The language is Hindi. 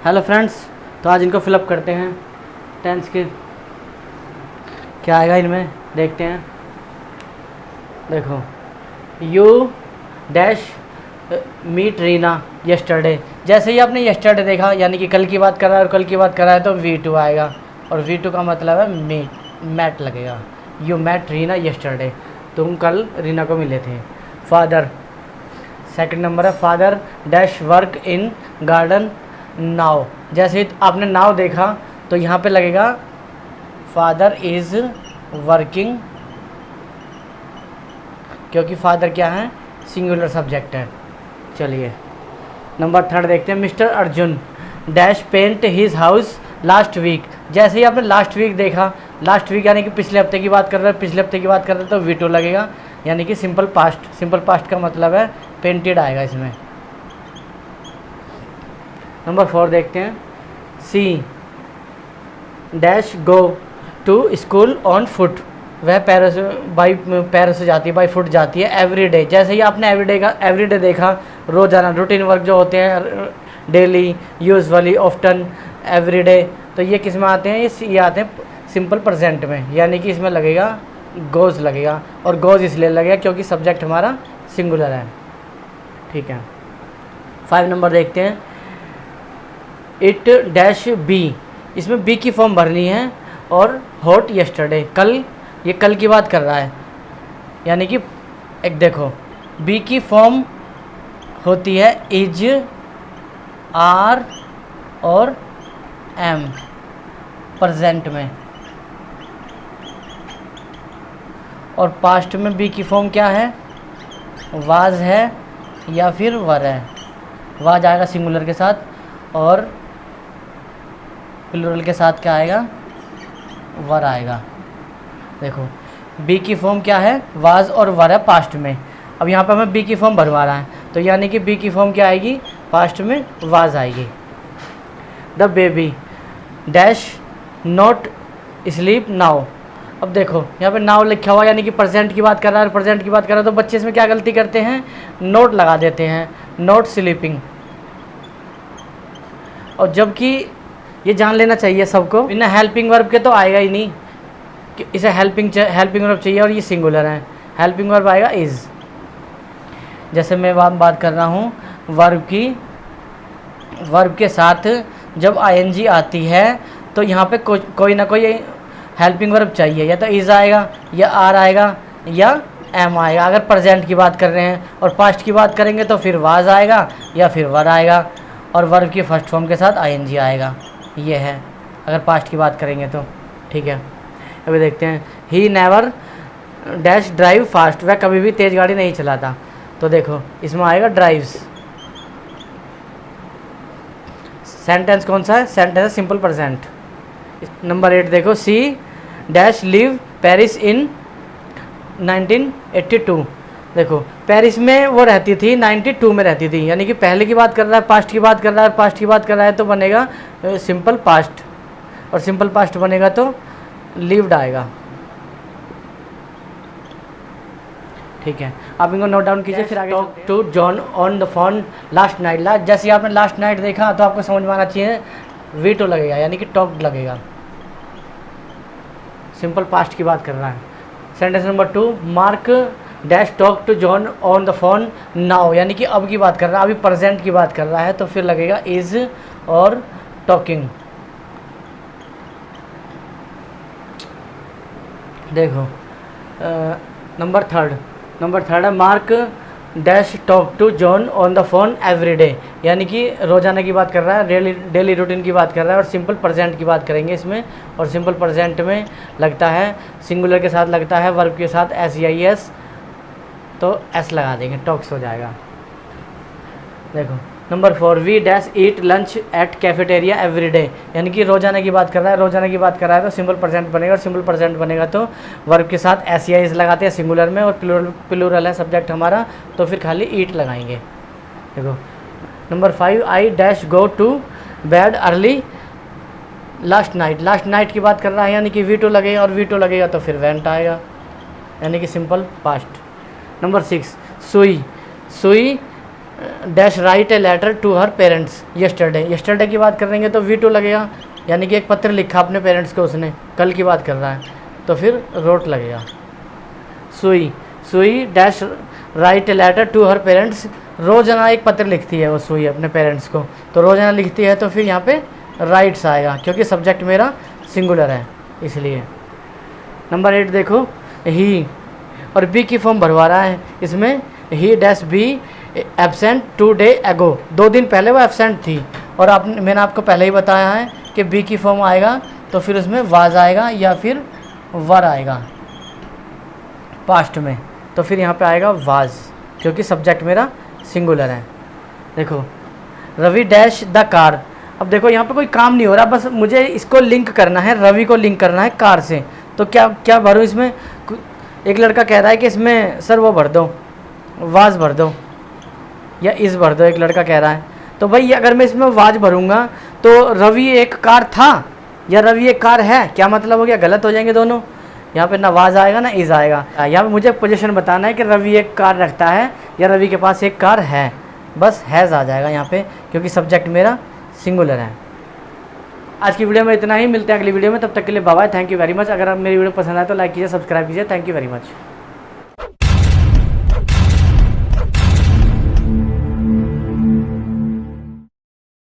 हेलो फ्रेंड्स, तो आज इनको फिलअप करते हैं। टेंस के क्या आएगा इनमें, देखते हैं। देखो, you dash meet Reena yesterday. जैसे ही आपने यस्टरडे देखा यानी कि कल की बात कर रहा है और कल की बात कर रहा है तो V2 आएगा, और V2 का मतलब है मैट लगेगा। यू मैट रीना यस्टरडे, तुम कल रीना को मिले थे। फादर, सेकंड नंबर है father dash work in garden now. जैसे ही आपने नाउ देखा तो यहाँ पे लगेगा फादर इज़ वर्किंग, क्योंकि फादर क्या है, सिंगुलर सब्जेक्ट है। चलिए नंबर थर्ड देखते हैं। Mister Arjun dash paint his house last week. जैसे ही आपने लास्ट वीक देखा, लास्ट वीक यानी कि पिछले हफ्ते की बात कर रहे हैं, पिछले हफ्ते की बात कर रहे हैं तो V2 लगेगा, यानी कि सिंपल पास्ट। सिंपल पास्ट का मतलब है पेंटेड आएगा इसमें। नंबर 4 देखते हैं। She dash go to school on foot. वह पैरों से जाती है, बाई फुट जाती है एवरी डे। जैसे ही आपने एवरी डे देखा, रोज़ाना रूटीन वर्क जो होते हैं, daily, usually, often, every day, तो ये किस में आते हैं, ये आते हैं सिंपल प्रेजेंट में, यानी कि इसमें लगेगा गोज़ लगेगा। और गोज़ इसलिए लगेगा क्योंकि सब्जेक्ट हमारा सिंगुलर है। ठीक है, 5 नंबर देखते हैं। इट डैश बी, इसमें बी की फॉर्म भरनी है, और हॉट यस्टरडे, कल, ये कल की बात कर रहा है, यानी कि एक देखो बी की फॉर्म होती है इज, आर और एम प्रेजेंट में, और पास्ट में बी की फॉर्म क्या है, वाज है या फिर वर है। वाज आएगा सिंगुलर के साथ, और प्लूरल के साथ क्या आएगा, वर आएगा। देखो बी की फॉर्म क्या है, वाज और वर है पास्ट में। अब यहाँ पे हमें बी की फॉर्म भरवा रहा है, तो यानी कि बी की फॉर्म क्या आएगी, पास्ट में वाज आएगी। The baby dash not sleep now. अब देखो यहाँ पे नाउ लिखा हुआ, यानी कि प्रेजेंट की बात कर रहा है, प्रेजेंट की बात कर रहा है, तो बच्चे इसमें क्या गलती करते हैं, नोट लगा देते हैं, नॉट स्लीपिंग। और जबकि ये जान लेना चाहिए सबको, बिना हेल्पिंग वर्ब के तो आएगा ही नहीं कि इसे हेल्पिंग वर्ब चाहिए, और ये सिंगुलर है। हेल्पिंग वर्ब आएगा इज़। जैसे मैं बात कर रहा हूँ वर्ब की, वर्ब के साथ जब ING आती है तो यहाँ पे कोई ना कोई हेल्पिंग वर्ब चाहिए, या तो इज़ आएगा, या आर आएगा, या एम आएगा। अगर प्रेजेंट की बात कर रहे हैं, और पास्ट की बात करेंगे तो फिर वाज आएगा या फिर वर आएगा, और वर्ब की फर्स्ट फॉर्म के साथ ING आएगा। ये है अगर पास्ट की बात करेंगे तो। ठीक है, अभी देखते हैं। He never dash drive fast, वह कभी भी तेज़ गाड़ी नहीं चलाता, तो देखो इसमें आएगा ड्राइव्स। सेंटेंस कौन सा है, सेंटेंस है सिंपल प्रेजेंट। नंबर 8 देखो। सी डैश लिव पेरिस इन 1982। देखो पेरिस में वो रहती थी, 92 में रहती थी, यानी कि पहले की बात कर रहा है, पास्ट की बात कर रहा है, पास्ट की बात कर रहा है तो बनेगा सिंपल पास्ट, और सिंपल पास्ट बनेगा तो लिव्ड आएगा। ठीक है, आप इनको नोट डाउन कीजिए, फिर आगे। Talk to John on the phone last night. जैसे आपने लास्ट नाइट देखा तो आपको समझ में आना चाहिए V2 लगेगा, यानी कि टॉक लगेगा, सिंपल पास्ट की बात कर रहा है। Sentence number 2। Mark dash talk to John on the phone now, यानी कि अब की बात कर रहा है, अभी प्रेजेंट की बात कर रहा है, तो फिर लगेगा इज और टॉकिंग। देखो नंबर थर्ड है। Mark dash talk to John on the phone every day, यानी कि रोज़ाना की बात कर रहा है, डेली रूटीन की बात कर रहा है, और सिंपल प्रेजेंट की बात करेंगे इसमें। और सिंपल प्रेजेंट में लगता है सिंगुलर के साथ लगता है वर्ब के साथ SEIS, तो S लगा देंगे, टॉक्स हो जाएगा। देखो number 4। We dash eat lunch at cafeteria every day, यानी कि रोज़ाना की बात कर रहा है, रोज़ाना की बात कर रहा है तो सिंपल प्रेजेंट बनेगा, और सिंपल प्रेजेंट बनेगा तो वर्ब के साथ SEIS लगाते हैं सिंगुलर में, और प्लूरल है सब्जेक्ट हमारा, तो फिर खाली ईट लगाएंगे। देखो number 5। I dash go to bed early last night की बात कर रहा है, यानी कि V2 लगेगा, और V2 लगेगा तो फिर वेंट आएगा, यानी कि simple past. Number 6, Sue Sue dash write a letter to her parents yesterday. Yesterday की बात करेंगे तो V2 लगेगा, यानी कि एक पत्र लिखा अपने पेरेंट्स को उसने, कल की बात कर रहा है, तो फिर रोट लगेगा। Sue dash write a letter to her parents, रोज़ाना एक पत्र लिखती है वो सुई अपने पेरेंट्स को, तो रोज़ाना लिखती है तो फिर यहाँ पे राइट्स आएगा, क्योंकि सब्जेक्ट मेरा सिंगुलर है इसलिए। नंबर 8 देखो, ही और बी की फॉर्म भरवा रहा है इसमें। He dash be absent 2 day ago, 2 दिन पहले वो एब्सेंट थी, और मैंने आपको पहले ही बताया है कि बी की फॉर्म आएगा तो फिर उसमें वाज आएगा या फिर वर आएगा पास्ट में, तो फिर यहाँ पे आएगा वाज, क्योंकि सब्जेक्ट मेरा सिंगुलर है। देखो रवि डैश द कार, अब देखो यहाँ पे कोई काम नहीं हो रहा, बस मुझे इसको लिंक करना है, रवि को लिंक करना है कार से, तो क्या क्या भरूँ इसमें। एक लड़का कह रहा है कि इसमें सर वो भर दो, वाज भर दो या इस भर दो, एक लड़का कह रहा है, तो भाई अगर मैं इसमें वाज भरूँगा तो रवि एक कार था या रवि एक कार है, क्या मतलब हो गया, गलत हो जाएंगे दोनों। यहाँ पे ना वाज आएगा ना इज आएगा, यहाँ पे मुझे पोजीशन बताना है कि रवि एक कार रखता है या रवि के पास एक कार है, बस हैज़ आ जाएगा यहाँ पे, क्योंकि सब्जेक्ट मेरा सिंगुलर है। आज की वीडियो में इतना ही, मिलते हैं अगली वीडियो में, तब तक के लिए bye bye, thank you very much. अगर आप मेरी वीडियो पसंद आए तो लाइक कीजिए, सब्सक्राइब कीजिए, थैंक यू वेरी मच।